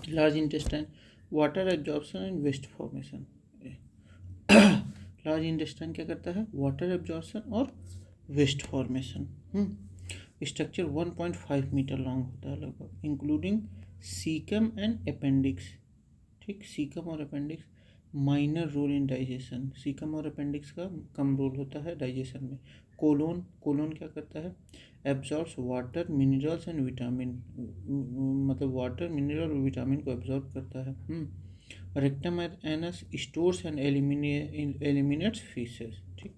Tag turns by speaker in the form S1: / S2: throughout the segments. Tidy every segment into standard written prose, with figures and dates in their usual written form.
S1: Large intestine, water absorption and waste formation. Large intestine क्या करता है? वाटर एब्जॉर्प्शन और waste formation. Structure 1.5 metre long होता है लगभग, इंक्लूडिंग सीकम एंड अपेंडिक्स। ठीक, सीकम और appendix. Minor role in digestion, caecum और अपेंडिक्स का कम रोल होता है डाइजेशन में। कोलोन, कोलोन क्या करता है? Absorbs water, minerals and vitamin, मतलब वाटर, मिनरल और विटामिन को एब्जॉर्ब करता है। Rectum anus stores and eliminates faeces. ठीक,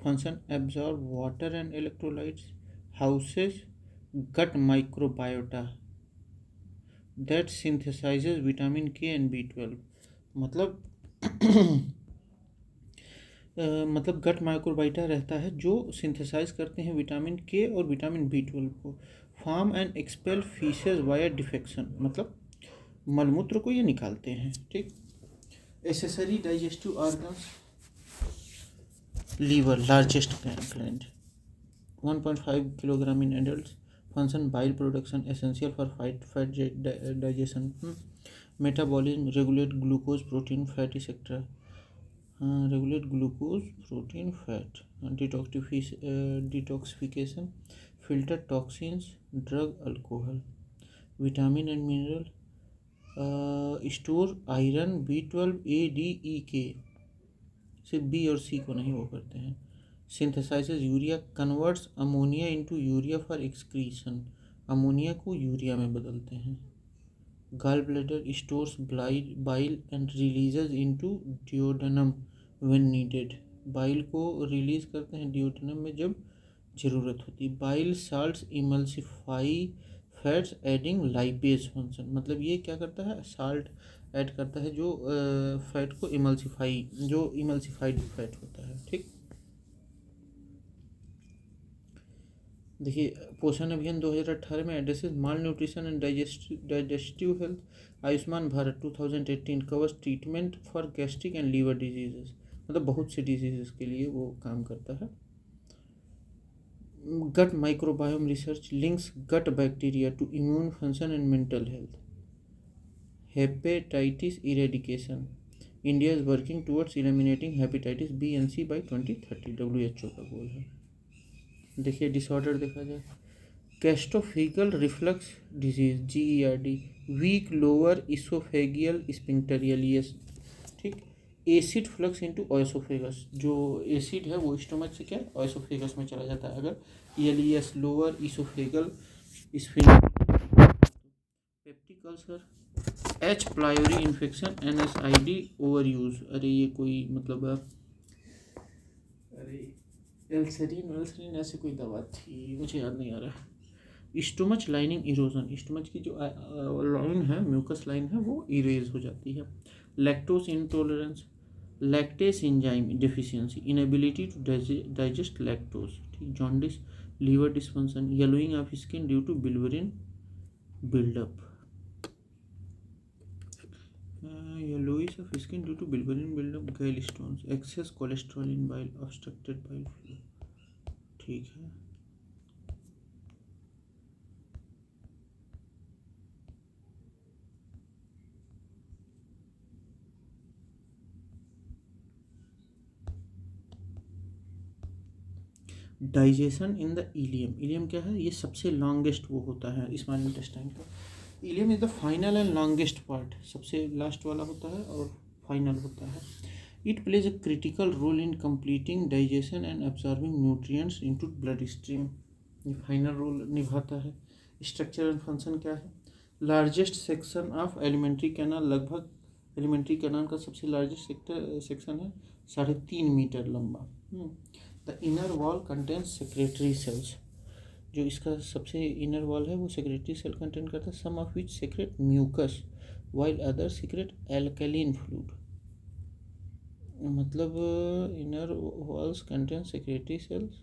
S1: function absorb water and electrolytes, houses gut microbiota that synthesizes vitamin K and B12। मतलब मतलब गट माइक्रोबाइटा रहता है जो सिंथेसाइज करते हैं विटामिन के और विटामिन B12 को। Form and expel faeces via defecation, मतलब मलमूत्र को ये निकालते हैं। ठीक, accessory digestive organs, liver largest gland, 1.5 kilogram in adult. Function bile production, essential for fat digestion. Metabolism, regulate glucose, protein, fat etcetera. Regulate glucose, protein, fat. Detoxification, filter toxins, drug, alcohol. Vitamin and mineral, store iron, B12, A, D, E, K। सिर्फ B और C को नहीं वो करते हैं। Synthesises urea, converts ammonia into urea for excretion, ammonia को urea में बदलते हैं। Gall bladder, stores bile and releases into duodenum when needed, bile को रिलीज करते हैं डिओडेनम में जब ज़रूरत होती है। Bile salts emulsify fats aiding lipase function, मतलब ये क्या करता है? साल्ट ऐड करता है जो फैट को जो इमल्सिफाइड फैट होता है। ठीक, देखिए पोषण अभियान 2018 में addresses malnutrition and digestive health. Ayushman Bharat 2018 covers treatment for gastric and liver diseases, मतलब बहुत से डिजीजेस के लिए वो काम करता है। Gut microbiome research links gut bacteria to immune function and mental health. Hepatitis eradication, India is working towards eliminating hepatitis B and C by 2030, WHO का गोल है। देखिए डिसऑर्डर देखा जाए, gastroesophageal reflux disease, GERD, weak lower oesophageal sphincter, ठीक, acid flux into oesophagus, जो acid है वो stomach से क्या ओएसोफेगस में चला जाता है अगर ELES lower oesophageal sphincter. Peptic ulcer, H pylori infection, NSAID over use. अरे ये कोई मतलब अरे एल्सरीन ऐसी कोई दवा थी, मुझे याद नहीं आ रहा। स्टोमच लाइनिंग इरोजन, स्टोमच की जो लाइन है, म्यूकस लाइन है, वो इरेज हो जाती है। Lactose intolerance, lactase enzyme deficiency, inability to digest lactose. ठीक, jaundice, liver dysfunction, yellowing of skin due to bilirubin buildup, yellowish of skin due to bilirubin buildup, gall stones, excess cholesterol in bile, obstructed bile flow. ठीक है, digestion in the ileum, ileum क्या है? ये सबसे longest वो होता है small intestine का। Ileum is the final and longest part, सबसे लास्ट वाला होता है और फाइनल होता है। It plays a critical role in completing digestion and absorbing nutrients into blood stream, ये फाइनल रोल निभाता है। स्ट्रक्चर एंड फंक्शन क्या है? Largest section of alimentary canal, लगभग एलिमेंट्री कैनाल का सबसे लार्जेस्ट सेक्शन है 3.5 मीटर लंबा। The inner wall contains secretory cells, जो इसका सबसे इनर वॉल है वो सेक्रेटरी सेल कंटेन करता है। Some of which secrete mucus while other secrete alkaline fluid, मतलब inner walls contain secretory cells,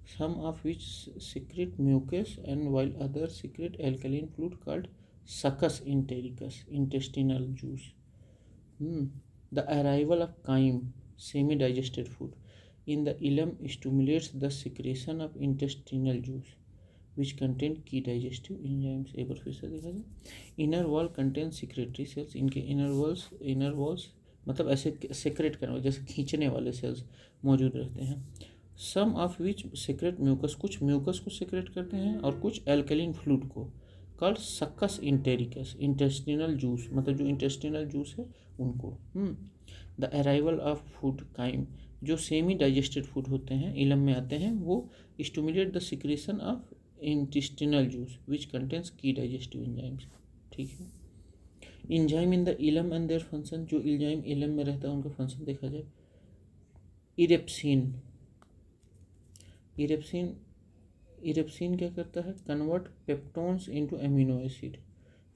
S1: some of which secrete mucus and while others secrete alkaline fluid called succus entericus, intestinal juice. The arrival of chyme, semi-digested food, in the ileum stimulates the secretion of intestinal juice. Which contain key digestive enzymes. एक बार फिर से देखा जाए, inner wall contain secretory cells, इनके inner walls मतलब ऐसे secret करने वाले, जैसे खींचने वाले सेल्स मौजूद रहते हैं। Some of which secrete mucus, कुछ म्यूकस को सेक्रेट करते हैं और कुछ एल्कलीन फ्लूइड को, called succus entericus, intestinal juice, मतलब जो इंटेस्टिनल जूस है उनको। The arrival of food chyme, जो सेमी डाइजेस्टेड फूड होते हैं इलम में आते हैं, वो stimulate the secretion of intestinal juice which contains key digestive enzymes. ठीक है। Enzyme in the ileum and their function, जो इंजाइम इलम में रहता है उनका फंक्शन देखा जाए। इरेप्सिन, इरेप्सिन इरेप्सिन क्या करता है, convert peptones into amino acid,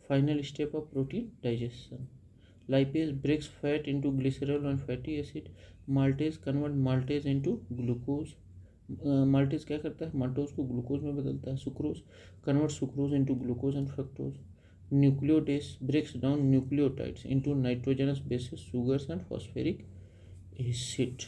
S1: final step of protein digestion. Lipase breaks fat into glycerol and fatty acid. Maltase convert maltase into glucose, maltase क्या करता है, माल्टोज को ग्लूकोज में बदलता है। Sucrose convert sucrose into glucose and fructose. Nucleotidase breaks down nucleotides into nitrogenous bases, sugars and phosphoric acid.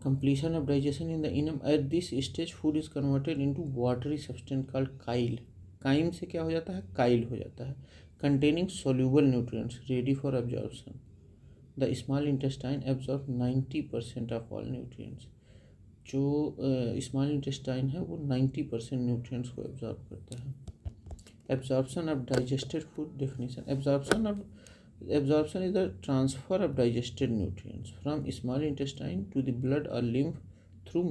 S1: Completion of digestion in the enum, at this stage food is converted into watery substance called chyle. Chyme से क्या हो जाता है, Kyle हो जाता है, containing soluble nutrients ready for absorption. The small intestine absorbs 90% of all nutrients. जो small intestine है वो 90% न्यूट्रिएंट्स को एब्जॉर्ब करता है। Absorption of digested food definition, absorption is the transfer of digested nutrients from small intestine to the blood or lymph through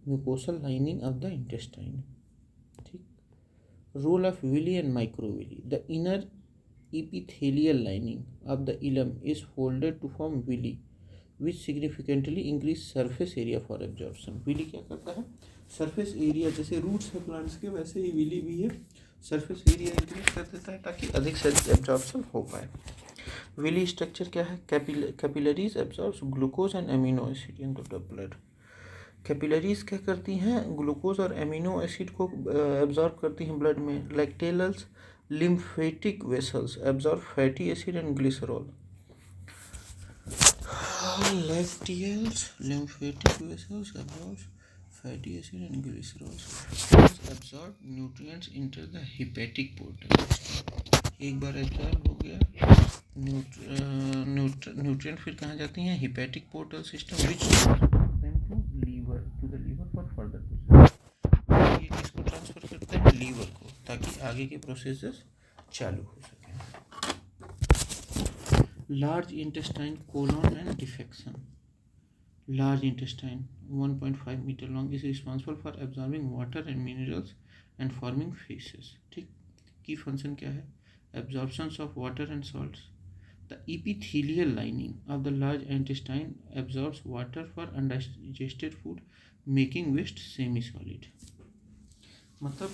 S1: mucosal lining of the intestine. ठीक। Role of villi and microvilli, the inner epithelial lining of the ileum is folded to form villi which significantly increase surface area for absorption. villi क्या करता है, surface area, जैसे roots है plants के वैसे ही Willie भी है, सरफेस एरिया इंक्रीज कर देता है ताकि अधिक से अधिक एब्जॉर्प्शन हो पाए। विली स्ट्रक्चर क्या है, capillaries absorbs glucose and amino acid into the blood. Capillaries क्या करती हैं, ग्लूकोज और एमिनो एसिड को एब्जॉर्ब करती हैं ब्लड में। Lacteals lymphatic vessels absorb fatty acid and glycerol. Lacteals lymphatic vessels absorb fatty acid and glycerol absorb nutrients into the hepatic portal system। एक बार absorb हो गया न्यूट्रिएंट फिर कहाँ जाती हैं, hepatic portal system which to the liver for further process. ये किसको transfer करते हैं, लीवर को, ताकि आगे के प्रोसेसेस चालू हो सकें। Large intestine colon and defection. Large intestine 1.5 meter long is responsible for absorbing water and minerals and forming feces। ठीक। की फंक्शन क्या है, absorptions of water and salts। The epithelial lining of the large intestine absorbs water for undigested food making waste semi solid। मतलब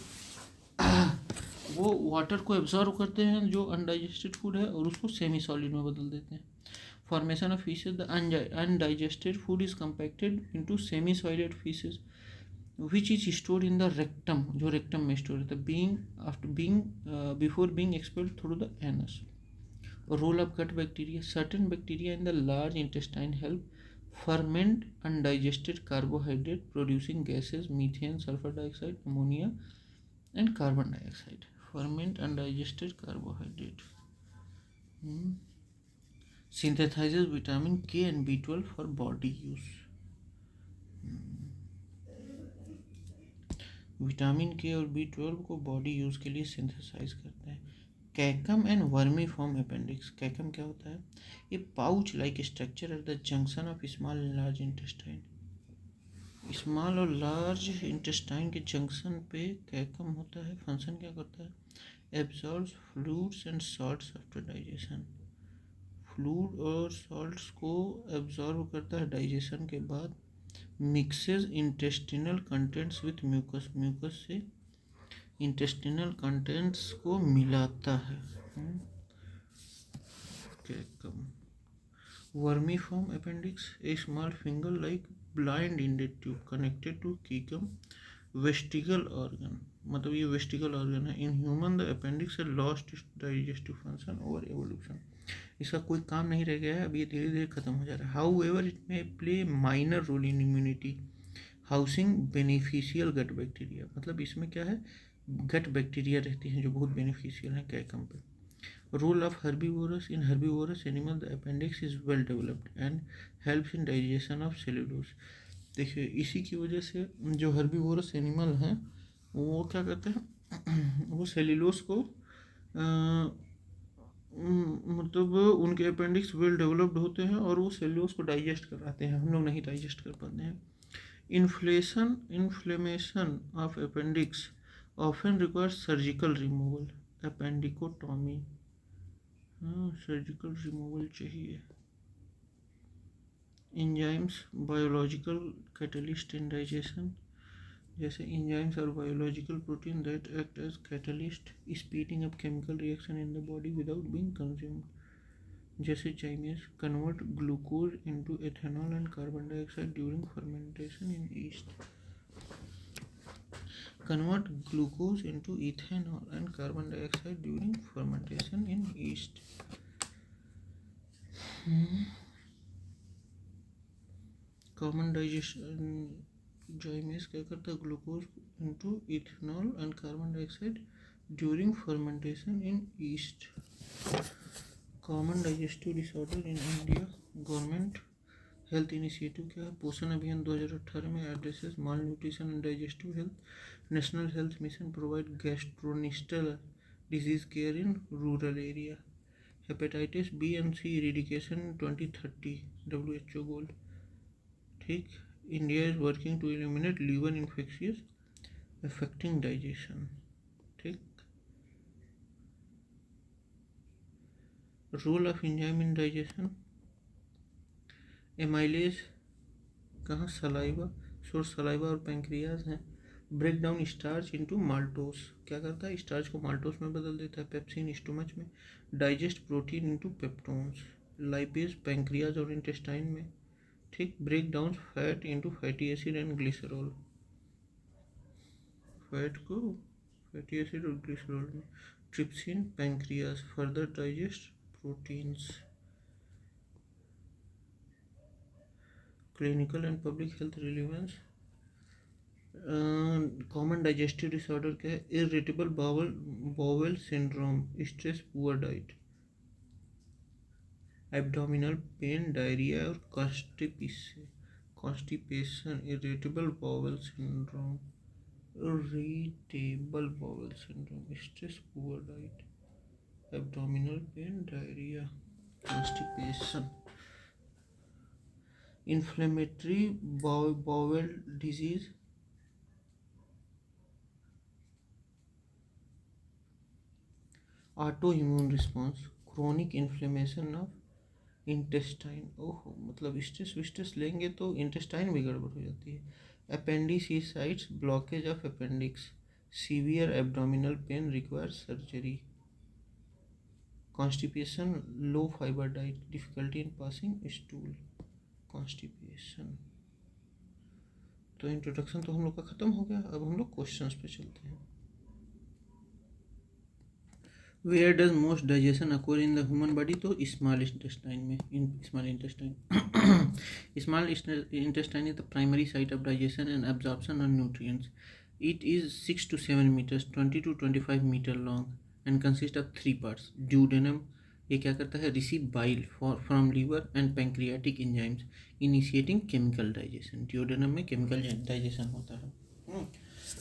S1: वो water को absorb करते हैं जो अनडाइजेस्टेड फूड है और उसको सेमी सॉलिड में बदल देते हैं। Formation of feces, the undigested food is compacted into semi-solid feces which is stored in the rectum, जो rectum में store होता है, before being expelled through the anus। Role of gut bacteria, certain bacteria in the large intestine help ferment undigested carbohydrate producing gases, methane, sulfur dioxide, ammonia and carbon dioxide। Ferment undigested carbohydrate। Synthesizes vitamin K and B12 for body use। Vitamin के और B12 को body use के लिए synthesise करते हैं। Caecum and vermiform appendix, caecum क्या होता है, ये pouch like structure at the junction of small and large intestine. Small और लार्ज इंटेस्टाइन के जंक्शन पे कैकम होता है। फंक्शन क्या करता है, absorbs fluids and salts after digestion. Fluid और सॉल्ट्स को एब्जॉर्ब करता है डाइजेशन के बाद। Mixes intestinal contents with mucus, mucus से इंटेस्टिनल कंटेंट्स को मिलाता है। Vermiform appendix, a small finger like blind ended tube connected to caecum vestigial organ, मतलब ये वेस्टिगल ऑर्गन है। In human the appendix lost digestive function over evolution. इसका कोई काम नहीं रह गया है, अब ये धीरे धीरे खत्म हो जा रहा है. However it may play minor role in immunity housing beneficial gut bacteria. मतलब इसमें क्या है, गट बैक्टीरिया रहती हैं जो बहुत बेनिफिशियल हैं कैकम पे. Role of herbivorous in herbivorous animal the appendix is well developed and helps in digestion of cellulose. देखिए इसी की वजह से जो हर्बीवोरस एनिमल हैं वो क्या करते हैं, वो सेल्यूलोज को मतलब उनके अपेंडिक्स वेल डेवलप्ड होते हैं और वो सेल्यूलोज को डाइजेस्ट कराते हैं, हम लोग नहीं डाइजेस्ट कर पाते हैं. Inflammation of appendix often requires surgical removal, appendicectomy. हाँ, सर्जिकल रिमूवल चाहिए. Enzymes biological catalyst in digestion, जैसे इंजाइम्स और biological protein that act as catalyst speeding up chemical reaction in the body without being consumed, जैसे zymase convert glucose into ethanol and carbon dioxide during fermentation in yeast. Convert glucose into ethanol and carbon dioxide during fermentation in yeast. Common digestion enzymes क्या करता है, glucose into ethanol and carbon dioxide during fermentation in yeast. Common digestive disorder in India. Government health initiative क्या है, पोषण अभियान 2018 में addresses malnutrition and digestive health. National health mission provide gastrointestinal disease care in rural area. Hepatitis B and C eradication 2030 WHO goal. ठीक. India is working to eliminate liver infectious affecting digestion. ठीक. Role of enzyme in digestion. Amylase कहाँ, saliva, source saliva और pancreas हैं. Break down starch into maltose, क्या करता है, starch को maltose में बदल देता है. पेप्सिन स्टोमच में. Digest protein into peptones. Lipase pancreas और इंटेस्टाइन में. ठीक. Break down fat into fatty acid and glycerol, fat को फैटी एसिड और ग्लिसरॉल में. Trypsin pancreas further digest proteins. Clinical and public health relevance. Common digestive disorder क्या है, irritable bowel syndrome, stress, poor diet, abdominal pain, diarrhoea और constipation. Irritable bowel syndrome, stress, poor diet, abdominal pain, diarrhoea, constipation. Inflammatory bowel disease. Auto immune response, chronic inflammation of intestine. ओहो, मतलब stress विस्ट्रेस लेंगे तो intestine भी गड़बड़ हो जाती है. Appendicitis, blockage of appendix, severe abdominal pain require surgery. Constipation, low fibre diet, difficulty in passing stool, constipation. तो इंट्रोडक्शन तो हम लोग का ख़त्म हो गया, अब हम लोग क्वेश्चंस पे चलते हैं. Where does most digestion occur in the human body, तो स्मॉल इंटेस्टाइन में. Small intestine small intestine is the primary site of digestion and absorption of nutrients. It is 6 to 7 meters, 20 to 25 meter long and consist of 3 parts. Duodenum, ये क्या करता है, receive bile from liver and pancreatic enzymes initiating chemical digestion. Duodenum में chemical digestion होता है.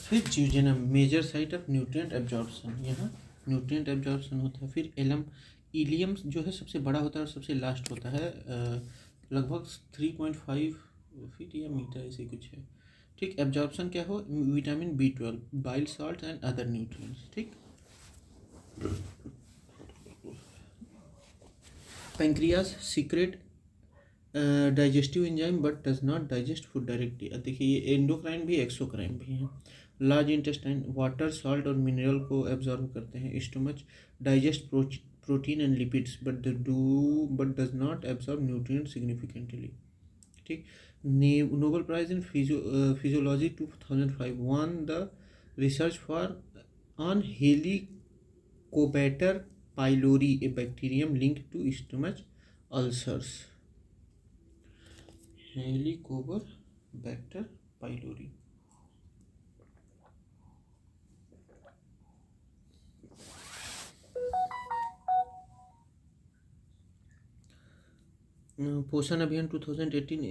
S1: फिर ज्यूजेनम, major site of nutrient absorption, यहाँ nutrient absorption होता है. फिर एलम, इलियम जो है सबसे बड़ा होता है और सबसे लास्ट होता है, लगभग 3.5 फीट या मीटर ऐसे कुछ है. ठीक. एब्जॉर्प्शन क्या हो, vitamin B12, bile salt and other nutrients. ठीक. Pancreas secrete digestive enzyme but does not digest food directly. देखिए ये एंडोक्राइन भी एक्सोक्राइन भी हैं. लार्ज इंटेस्टाइन वाटर, सॉल्ट और मिनरल को एब्जॉर्ब करते हैं. Stomach digest protein and lipids but does not absorb nutrient significantly. ठीक. Nobel prize in physiology 2005 won the research for on helicobacter pylori, a bacterium linked to stomach ulcers. Helicobacter pylori. पोषण Abhiyan 2018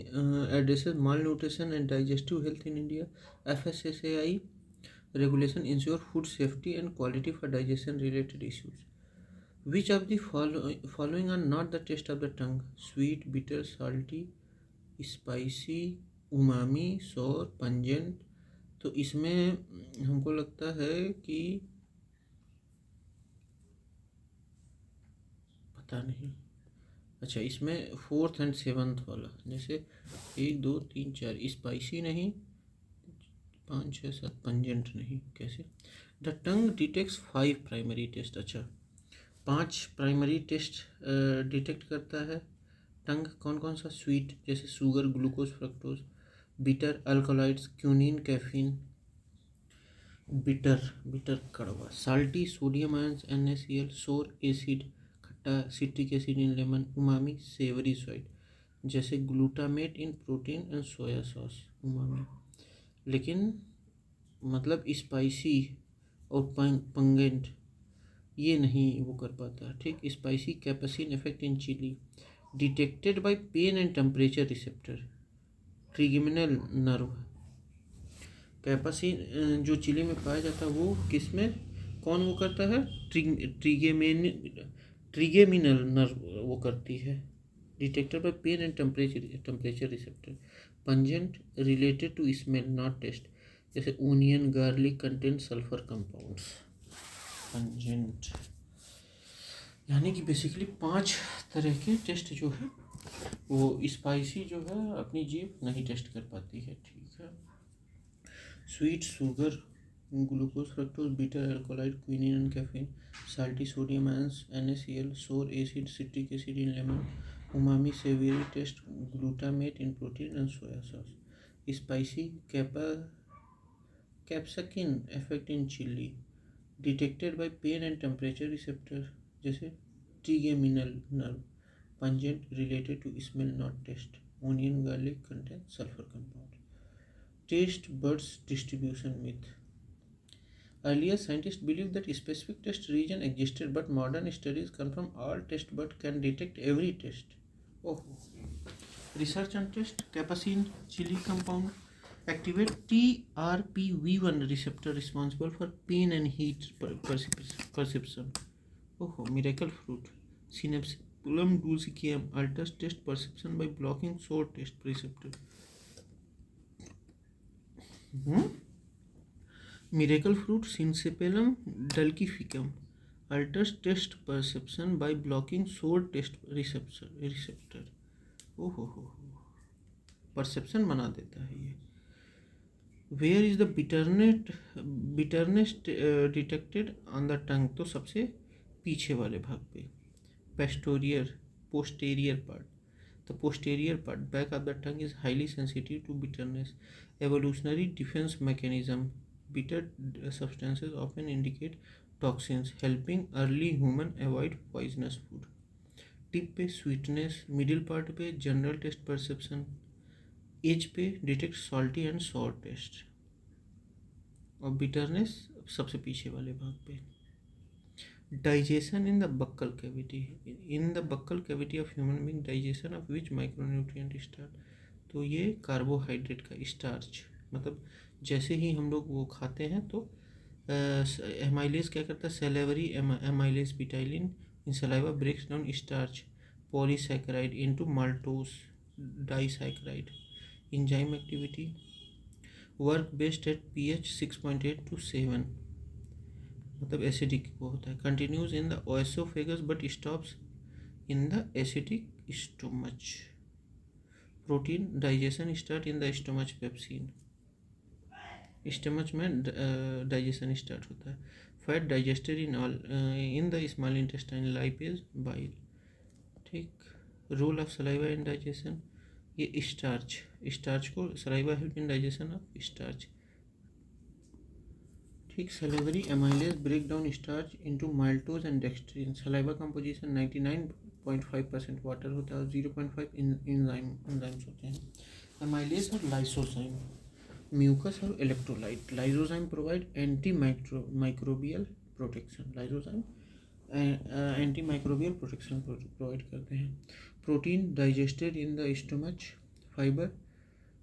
S1: addresses malnutrition and digestive health in India. FSSAI regulation ensure food safety and quality for digestion related issues. Which of the following are not the taste of the tongue? Sweet, bitter, salty, spicy, umami, sour, pungent। तो इसमें हमको लगता है कि पता नहीं। अच्छा, इसमें 4th and 7th वाला, जैसे 1 2 3 4 स्पाइसी नहीं, 5 6 7 पंजेंट नहीं। कैसे? The tongue detects 5 primary taste. अच्छा, 5 प्राइमरी टेस्ट डिटेक्ट करता है टंग। कौन कौन सा? स्वीट जैसे sugar, glucose, fructose. Bitter, alkaloids, quinine, caffeine. Bitter कड़वा। Salty, sodium ions, NaCl। Sour, acid खट्टा, citric acid in lemon. Umami, savoury sweet जैसे glutamate in protein and soy sauce. Umami. लेकिन मतलब स्पाइसी और पंगेंट ये नहीं वो कर पाता। ठीक। Spicy, capsaicin effect in chilli. Detected by pain and temperature receptor. Trigeminal nerve. Capsaicin जो चिली में पाया जाता है वो किस में, कौन वो करता है? ट्रिगेमिनल नर्व वो करती है। Detected by pain and temperature receptor. Pungent, related to smell not taste जैसे onion, garlic contain sulphur compounds. Pungent यानी कि बेसिकली 5 तरह के टेस्ट जो है वो स्पाइसी जो है अपनी जीभ नहीं टेस्ट कर पाती है। ठीक है। Sweet, sugar, glucose, fructose, bitter, alkaloid, quinine and caffeine. Salty, sodium ions, NaCl। Sour, acid, citric acid in lemon. Umami, savoury taste, glutamate in protein and soy sauce. Spicy, capsaicin effect in chilli. Detected by pain and temperature receptor जैसे trigeminal nerve. Pungent, related to smell not taste. Onion, garlic contain sulphur compound. Taste buds distribution myth. Earlier, scientists believed that a specific taste region existed, but modern studies confirm all taste buds can detect every taste. Oh. Research on taste. Capsaicin chili compound activate TRPV1 receptor responsible for pain and heat perception. Oh, miracle fruit. Synapsculum dulcicum alters taste perception by blocking sour taste receptor. Miracle fruit, Syncephalum dulcificum alters taste perception by blocking sour taste receptor. ओहो हो, perception बना देता है ये। Where is the bitterness detected on the tongue? तो सबसे पीछे वाले भाग पे। Posterior part. The posterior part, back of the tongue, is highly sensitive to bitterness. Evolutionary defense mechanism. Bitter substances often indicate toxins, helping early human avoid poisonous food. Tip पे sweetness, middle part पे general taste perception, edge पे detect salty and sour taste, और bitterness सबसे पीछे वाले भाग पे। Digestion in the buccal cavity. In the buccal cavity of human being, digestion of which micronutrient start? तो ये कार्बोहाइड्रेट का स्टार्च, मतलब जैसे ही हम लोग वो खाते हैं तो एमाइलेज क्या करता है? Salivary amylase ptyalin in saliva breaks down starch polysaccharide into maltose disaccharide. Enzyme activity work based at pH 6.8 to 7, मतलब एसिडिक वो होता है। Continues in the oesophagus but stops in the acidic stomach. Protein digestion start in the stomach pepsin, stomach में digestion start होता है। Fat digested in the small intestine, lipase, bile. ठीक। Role of saliva in digestion, ये starch को saliva help in digestion of starch. ठीक, salivary amylase break down starch into maltose and dextrin. Saliva composition 99.5% water होता है और 0.5 enzymes होते हैं. Amylase और lysozyme, mucus और electrolyte. Lysozyme provide antimicrobial protection. Lysozyme antimicrobial protection provide करते हैं. Protein digested in the stomach. Fiber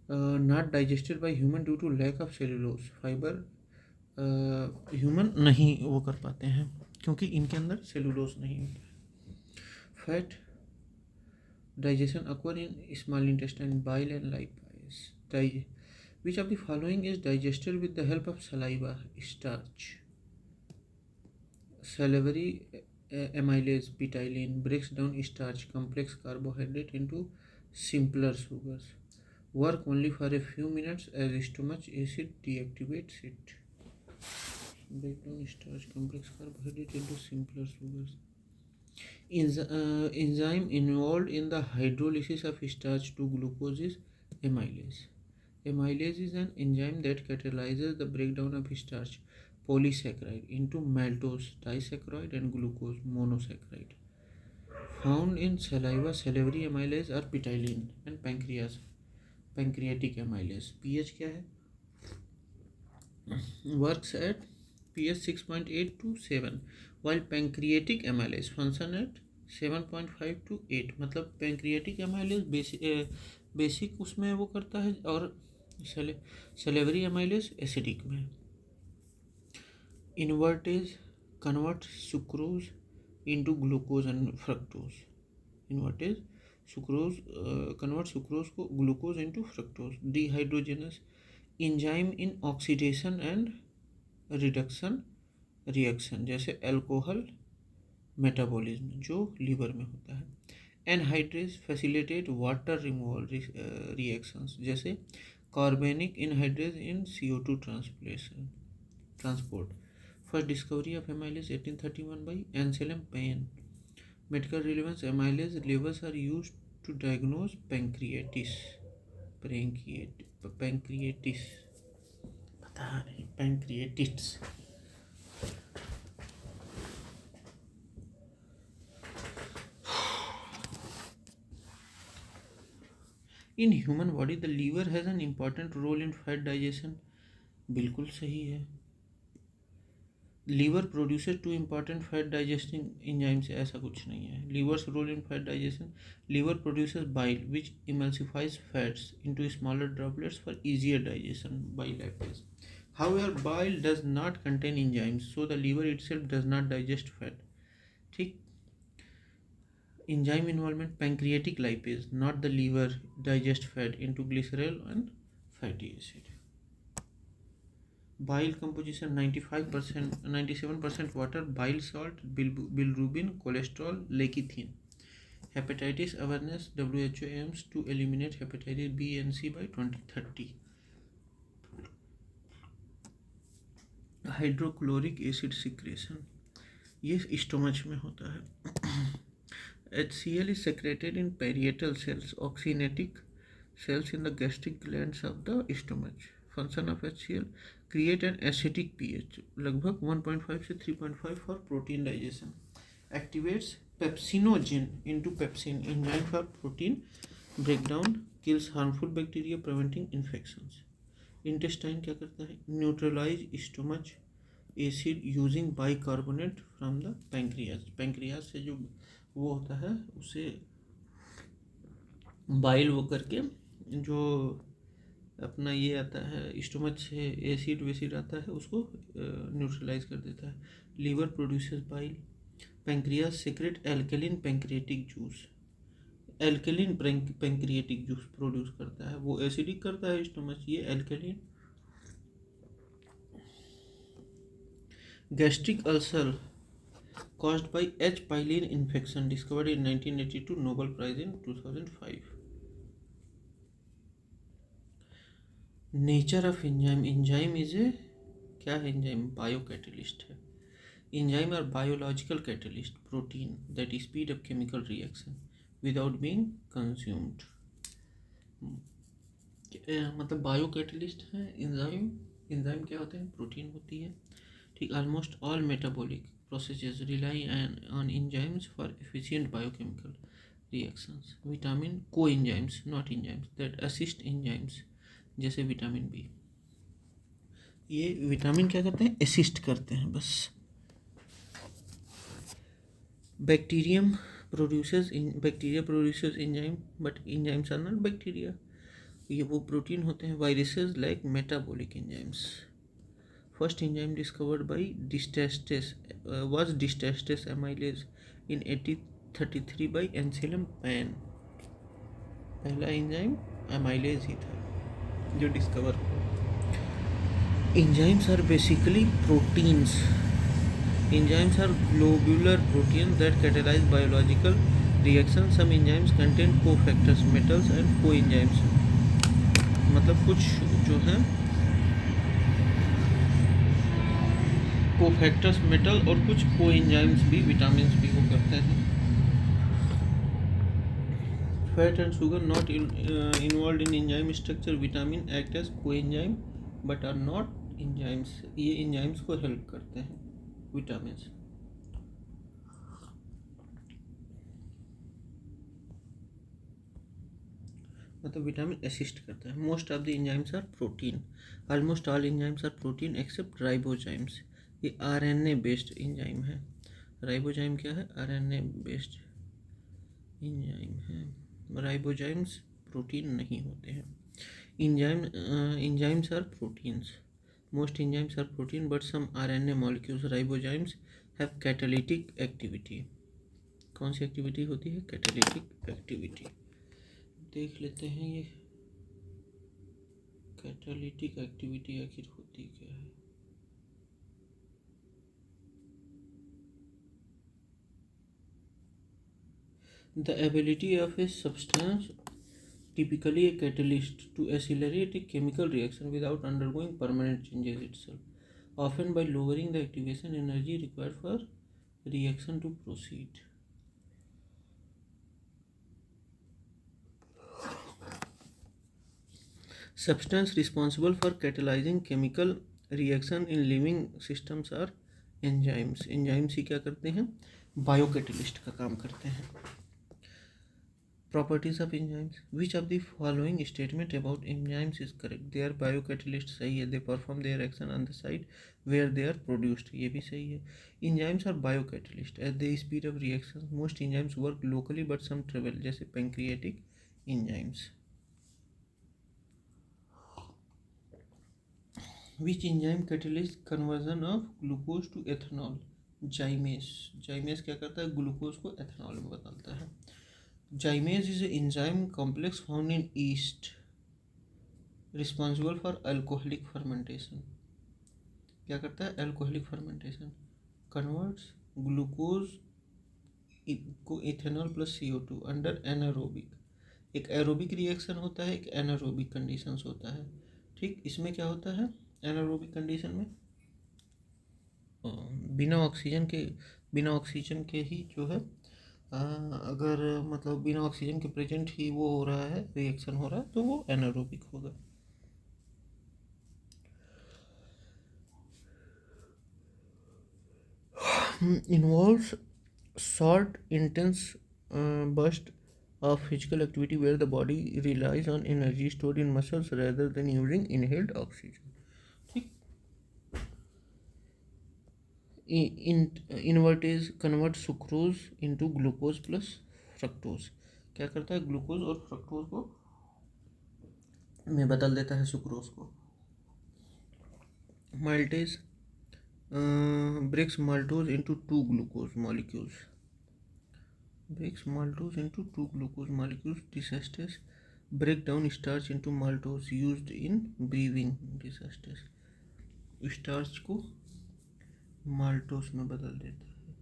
S1: not digested by human due to lack of cellulose. Fiber human नहीं वो कर पाते हैं क्योंकि इनके अंदर सेलुलोज नहीं होता है. Fat digestion occur in small intestine, bile and lipase. Which of the following is digested with the help of saliva? Starch. salivary amylase betaline breaks down starch complex carbohydrate into simpler sugars. Work only for a few minutes as stomach acid deactivates it. Break down starch complex carbohydrate into simpler sugars. Enzyme involved in the hydrolysis of starch to glucose is amylase. Amylase is an enzyme that catalyzes the breakdown of starch polysaccharide into maltose disaccharide and glucose monosaccharide. Found in saliva, salivary amylase are betaline and pancreatic amylase. pH क्या है? Works at pH 6.8 to 7, while pancreatic amylase function at 7.5 to 8. मतलब pancreatic amylase basic उसमें वो करता है और salivary amylase acidic में. Invertase converts sucrose into glucose and fructose. Invertase converts sucrose को glucose into fructose. Dehydrogenase enzyme in oxidation and reduction reaction जैसे alcohol metabolism जो लीवर में होता है. Anhydrase facilitate water removal reactions जैसे carbonic anhydrase in CO2 transport. First discovery of amylase 1831 by Anselm Payne. Medical relevance: amylase levels are used to diagnose pancreatitis. पता नहीं, pancreatitis. In human body the liver has an important role in fat digestion. बिल्कुल सही है. Liver produces two important fat digesting enzymes. ऐसा कुछ नहीं है. Liver's role in fat digestion: liver produces bile which emulsifies fats into smaller droplets for easier digestion by lipase. However, bile does not contain enzymes, so the liver itself does not digest fat. ठीक. Enzyme involvement: pancreatic lipase, not the liver, digest fat into glycerol and fatty acid. Bile composition 97% water, bile salt, bilirubin, cholesterol, lecithin. Hepatitis awareness: WHO aims to eliminate hepatitis B and C by 2030. Hydrochloric acid secretion ये stomach में होता है. HCl is secreted in parietal cells, oxygenatic cells in the gastric glands of the stomach. Function of HCl: create an acidic pH लगभग 1.5 से 3.5 for protein digestion. Activates pepsinogen into pepsin, enzyme for protein breakdown. Kills harmful bacteria, preventing infections. Intestine क्या करता है? Neutralize stomach acid using bicarbonate from the pancreas. pancreas से जो वो होता है उसे बाइल वो करके जो अपना ये आता है स्टोमच से एसिड वेसिड आता है उसको न्यूट्रलाइज कर देता है. Liver produces bile. Pancreas secrete alkaline pancreatic juice. Alkaline pancreatic juice produce करता है, वो एसिडिक करता है स्टोमच, ये alkaline. Gastric ulcer caused by H. pylori infection, discovered in 1982, Nobel Prize in 2005. Nature of enzyme: enzyme is a क्या है? Enzyme biocatalyst है. Enzyme are biological catalyst protein that speed up chemical reaction without being consumed. मतलब biocatalyst है enzyme. Enzyme क्या होते हैं? Protein होती है ठीक, almost all metabolic processes rely on enzymes for efficient biochemical reactions. Vitamin coenzymes, not enzymes, that assist enzymes, जैसे vitamin B. ये विटामिन क्या करते हैं? असिस्ट करते हैं बस. Bacteria produces enzyme, but enzymes are not bacteria. ये वो प्रोटीन होते हैं. Viruses like metabolic enzymes. First enzyme discovered by diastase was diastase amylase in 1833 by Anselme Payen. पहला एंजाइम एमाइलेज ही था जो डिस्कवर हुआ. Enzymes are basically proteins. Enzymes are globular proteins that catalyze biological reactions. Some enzymes contain cofactors, metals and coenzymes. मतलब कुछ जो है cofactors, metal और कुछ कोएंजाइम्स भी, विटामिन्स भी वो करते हैं. Fat and sugar not involve in enzyme structure. Vitamin act as coenzyme but are not enzymes. ये एंजाइम्स को हेल्प करते हैं विटामिन्स. मतलब विटामिन असिस्ट करता है. Most of the enzymes are protein. Almost all enzymes are protein except ribozymes. ये RNA based enzyme है. Ribozyme क्या है? आरएनए बेस्ड एंजाइम है. राइबोजाइम्स प्रोटीन नहीं होते हैं. Enzymes are proteins. Most enzymes are protein but some RNA molecules. Ribozymes have catalytic activity. कौन सी एक्टिविटी होती है? Catalytic activity. देख लेते हैं ये कैटालिटिक एक्टिविटी आखिर होती क्या है. The ability of a substance, typically a catalyst, to accelerate a chemical reaction without undergoing permanent changes itself, often by lowering the activation energy required for reaction to proceed. Substance responsible for catalyzing chemical reaction in living systems are enzymes. Enzymes ही क्या करते हैं? Biocatalyst का काम करते हैं. Properties of enzymes. Which of the following statement about enzymes is correct? They are biocatalysts. सही है. They perform their action on the site where they are produced. ये भी सही है. Enzymes are biocatalysts at the speed of reactions. Most enzymes work locally but some travel, जैसे pancreatic enzymes. Which enzyme catalyzes conversion of glucose to ethanol? Gymase. Gymase क्या करता है? Glucose को ethanol में बदलता है. Gymase is an enzyme complex found in yeast responsible for alcoholic fermentation. क्या करता है? alcoholic fermentation. Converts glucose को ethanol plus CO2 under anaerobic. एक एरोबिक रिएक्शन होता है, एक एनारोबिक कंडीशंस होता है. ठीक, इसमें क्या होता है? एनारोबिक कंडीशन में बिना ऑक्सीजन के ही जो है अगर मतलब बिना ऑक्सीजन के प्रेजेंट ही वो हो रहा है, रिएक्शन हो रहा है, तो वो एनारोबिक होगा. Involves short intense burst of physical activity where the body relies on energy stored in muscles rather than using inhaled oxygen. ठीक. Invertase convert sucrose into glucose plus fructose. क्या करता है? ग्लूकोज और फ्रक्टोज को में बदल देता है सुक्रोज को. Maltase breaks maltose into two glucose molecules. Disasters break down starch into maltose used in brewing. Disasters starch को माल्टोस में बदल देता है.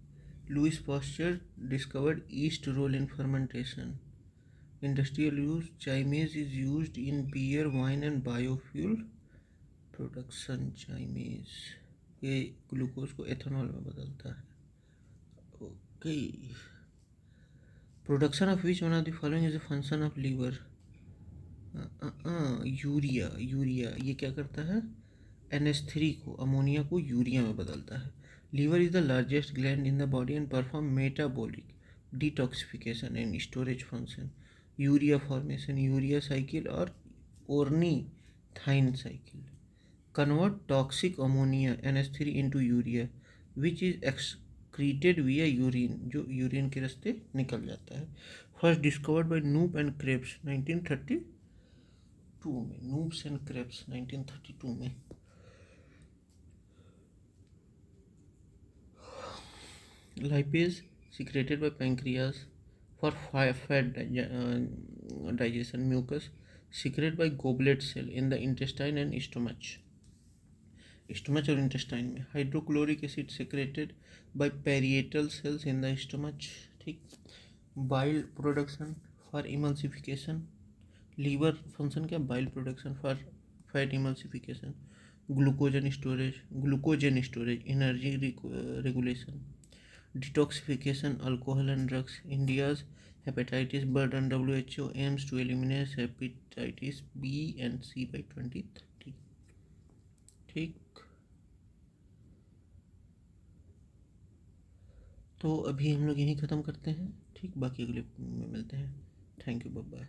S1: Louis Pasteur discovered yeast role in fermentation. Industrial use. Zymase is used in beer, wine and biofuel production. Zymase ये glucose को ethanol में बदलता है. Okay. Production of which one of the following is a function of liver. Urea. ये क्या करता है? NH3 को, अमोनिया को यूरिया में बदलता है। Liver is the largest gland in the body and perform metabolic detoxification and storage function, urea formation, urea cycle और ornithine cycle, convert toxic ammonia NH3 into urea which is excreted via urine, जो urine के रास्ते निकल जाता है। First discovered by नूप and Krebs 1932 में, नूप्स and Krebs 1932 में। Lipase secreted by pancreas for fat digestion, mucus secreted by goblet cell in the intestine and stomach, stomach और intestine में। Hydrochloric acid secreted by parietal cells in the stomach, ठीक। Bile production for emulsification, liver function क्या, bile production for fat emulsification, glycogen storage, energy regulation, detoxification, alcohol and drugs. India's hepatitis burden, WHO aims to eliminate hepatitis B and C by 2030, ठीक। तो अभी हम लोग यहीं ख़त्म करते हैं, ठीक। बाकी अगले में मिलते हैं। Thank you, bye bye.